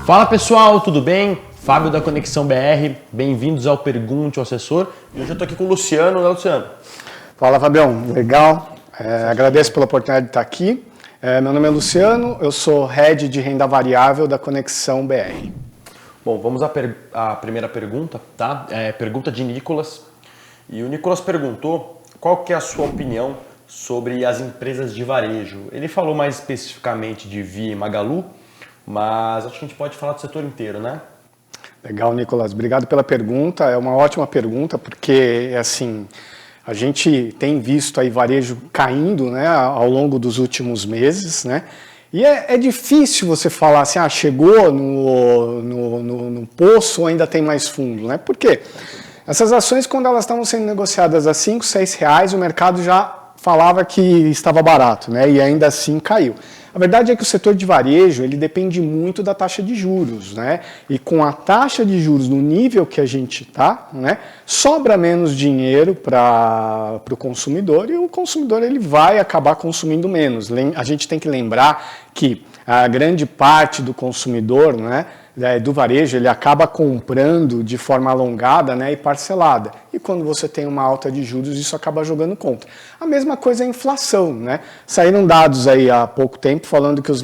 Fala pessoal, tudo bem? Fábio da Conexão BR, bem-vindos ao Pergunte ao Assessor. E hoje eu estou aqui com o Luciano, né, Luciano? Fala, Fabião, legal. Agradeço pela oportunidade de estar aqui. Meu nome é Luciano, eu sou Head de Renda Variável da Conexão BR. Bom, vamos à primeira pergunta, tá? Pergunta de Nicolas. E o Nicolas perguntou qual que é a sua opinião sobre as empresas de varejo. Ele falou mais especificamente de Via e Magalu, mas acho que a gente pode falar do setor inteiro, né? Legal, Nicolas. Obrigado pela pergunta. É uma ótima pergunta, porque, assim, a gente tem visto aí varejo caindo, né, ao longo dos últimos meses, né? E é difícil você falar assim, chegou no poço ou ainda tem mais fundo, né? Por quê? Essas ações, quando elas estavam sendo negociadas a R$5, R$6, o mercado já falava que estava barato, né? E ainda assim caiu. A verdade é que o setor de varejo, ele depende muito da taxa de juros, né? E com a taxa de juros no nível que a gente está, né, sobra menos dinheiro para o consumidor e o consumidor ele vai acabar consumindo menos. A gente tem que lembrar que a grande parte do consumidor, né, do varejo, ele acaba comprando de forma alongada, né, e parcelada. E quando você tem uma alta de juros, isso acaba jogando contra. A mesma coisa é a inflação, né? Saíram dados aí há pouco tempo falando que os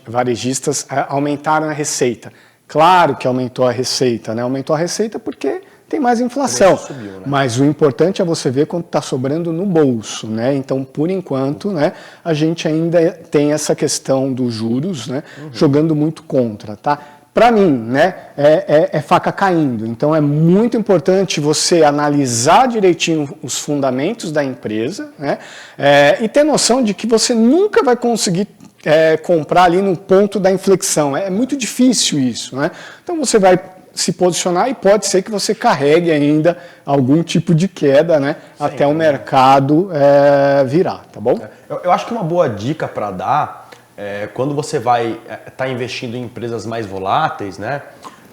varejistas aumentaram a receita. Claro que aumentou a receita, né? Aumentou a receita porque tem mais inflação. Subiu, né? Mas o importante é você ver quanto está sobrando no bolso, né? Então, por enquanto, né, a gente ainda tem essa questão dos juros, né, jogando muito contra, tá? Para mim, né, é faca caindo. Então, é muito importante você analisar direitinho os fundamentos da empresa, né, e ter noção de que você nunca vai conseguir comprar ali no ponto da inflexão. É muito difícil isso, né? Então, você vai se posicionar e pode ser que você carregue ainda algum tipo de queda, né, até o mercado virar, tá bom? Eu acho que uma boa dica para dar quando você vai estar investindo em empresas mais voláteis, né,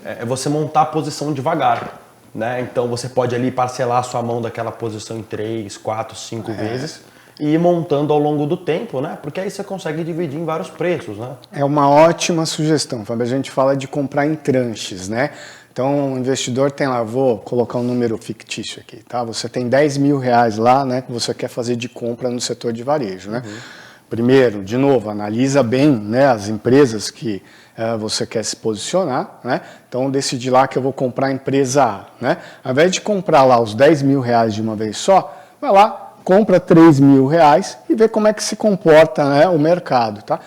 é você montar a posição devagar, né? Então você pode ali parcelar a sua mão daquela posição em 3, 4, 5 vezes e ir montando ao longo do tempo, né? Porque aí você consegue dividir em vários preços, né? É uma ótima sugestão, Fábio. A gente fala de comprar em tranches, né? Então, o investidor tem lá, vou colocar um número fictício aqui, tá? Você tem R$10 mil lá, né, que você quer fazer de compra no setor de varejo, né? Primeiro, de novo, analisa bem, né, as empresas que você quer se posicionar, né? Então, decidi lá que eu vou comprar a empresa A, né? Ao invés de comprar lá os R$10 mil de uma vez só, vai lá, compra R$3 mil e vê como é que se comporta, né, o mercado, tá?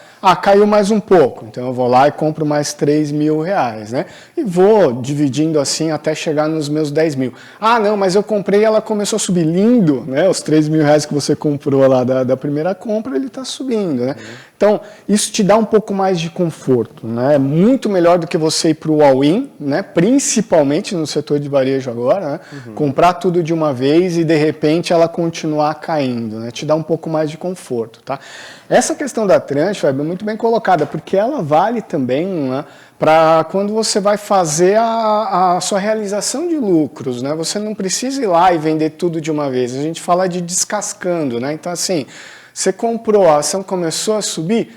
Caiu mais um pouco, então eu vou lá e compro mais R$3 mil, né? E vou dividindo assim até chegar nos meus 10 mil. Não, mas eu comprei e ela começou a subir, lindo, né? Os R$3 mil que você comprou lá da primeira compra, ele está subindo, né? Então, isso te dá um pouco mais de conforto, né? É muito melhor do que você ir para o all-in, né? Principalmente no setor de varejo agora, né? Comprar tudo de uma vez e de repente ela continuar caindo, né? Te dá um pouco mais de conforto, tá? Essa questão da tranche, Fábio, é muito bem colocada, porque ela vale também, né, para quando você vai fazer a sua realização de lucros, né? Você não precisa ir lá e vender tudo de uma vez. A gente fala de descascando, né? Então, assim, você comprou, a ação começou a subir,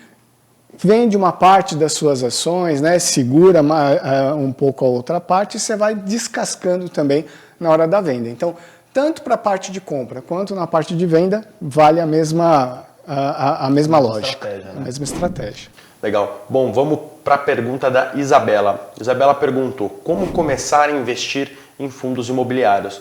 vende uma parte das suas ações, né? Segura um pouco a outra parte e você vai descascando também na hora da venda. Então, tanto para a parte de compra quanto na parte de venda, vale a mesma lógica, né? A mesma estratégia. Legal. Bom, vamos para a pergunta da Isabela. Isabela perguntou, como começar a investir em fundos imobiliários?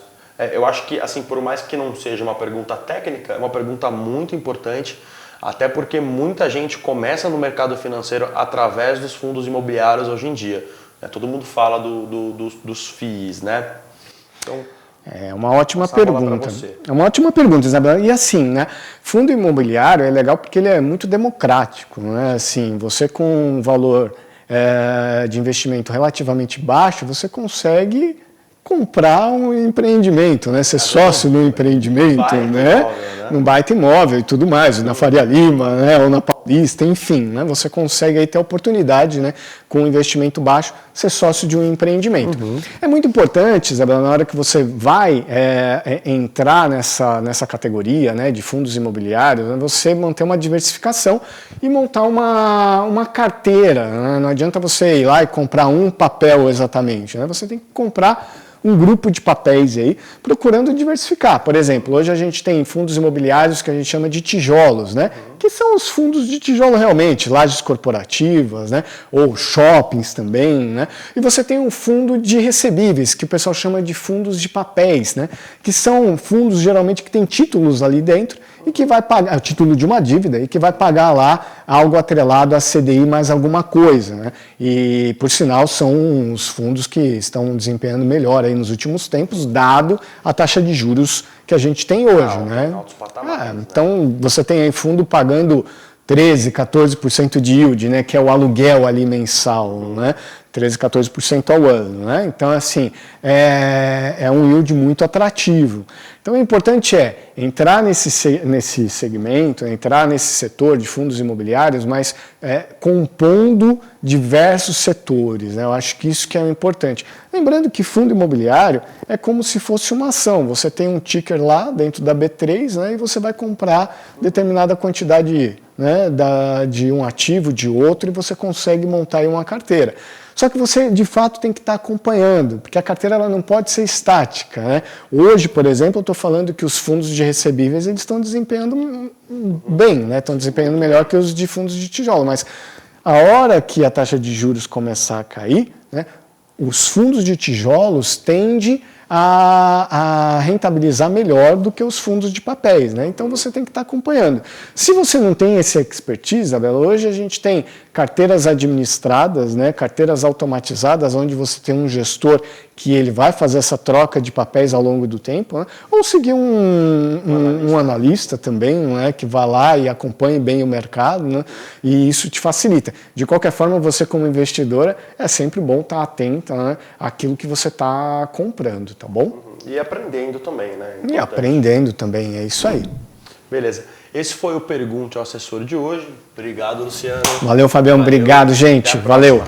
Eu acho que, assim, por mais que não seja uma pergunta técnica, é uma pergunta muito importante, até porque muita gente começa no mercado financeiro através dos fundos imobiliários hoje em dia. Todo mundo fala dos FIIs, né? Então, é uma ótima pergunta. É uma ótima pergunta, Isabela. E assim, né? Fundo imobiliário é legal porque ele é muito democrático, né? Assim, você com um valor de investimento relativamente baixo, você consegue comprar um empreendimento, né? Ser sócio no empreendimento, né? Num baita imóvel e tudo mais, na Faria Lima, né? Ou na Paulista, enfim, né? Você consegue aí ter a oportunidade, né, com um investimento baixo, ser sócio de um empreendimento. É muito importante, Isabela, na hora que você vai entrar nessa categoria, né, de fundos imobiliários, né, você manter uma diversificação e montar uma carteira, né? Não adianta você ir lá e comprar um papel exatamente, né? Você tem que comprar um grupo de papéis aí, procurando diversificar. Por exemplo, hoje a gente tem fundos imobiliários que a gente chama de tijolos, né? Que são os fundos de tijolo realmente, lajes corporativas, né? Ou shoppings também, né? E você tem um fundo de recebíveis, que o pessoal chama de fundos de papéis, né? Que são fundos geralmente que têm títulos ali dentro e que vai pagar, o título de uma dívida, e que vai pagar lá algo atrelado a CDI mais alguma coisa, né? E, por sinal, são os fundos que estão desempenhando melhor aí nos últimos tempos, dado a taxa de juros que a gente tem hoje, né? Altos patamares, né? Então, você tem aí fundo pagando 13%, 14% de yield, né? Que é o aluguel ali mensal, né? 13%, 14% ao ano, né? Então, assim, é um yield muito atrativo. Então, o importante é entrar nesse segmento, entrar nesse setor de fundos imobiliários, mas compondo diversos setores, né? Eu acho que isso que é o importante. Lembrando que fundo imobiliário é como se fosse uma ação. Você tem um ticker lá dentro da B3, né? E você vai comprar determinada quantidade, né, de um ativo, de outro, e você consegue montar aí uma carteira. Só que você, de fato, tem que estar acompanhando, porque a carteira ela não pode ser estática, né? Hoje, por exemplo, eu estou falando que os fundos de recebíveis eles estão desempenhando bem, né? Estão desempenhando melhor que os de fundos de tijolo, mas a hora que a taxa de juros começar a cair, né, os fundos de tijolos tendem a rentabilizar melhor do que os fundos de papéis, né? Então você tem que estar acompanhando. Se você não tem esse expertise, Isabela, hoje a gente tem carteiras administradas, né? Carteiras automatizadas, onde você tem um gestor que ele vai fazer essa troca de papéis ao longo do tempo, né? Ou seguir um analista também, né? Que vá lá e acompanhe bem o mercado, né? E isso te facilita. De qualquer forma, você como investidora, é sempre bom estar atenta, né, àquilo que você está comprando, tá bom? E aprendendo também, né? E aprendendo também, é isso aí. Beleza. Esse foi o Pergunte ao Assessor de hoje. Obrigado, Luciano. Valeu, Fabião. Obrigado, gente. Valeu.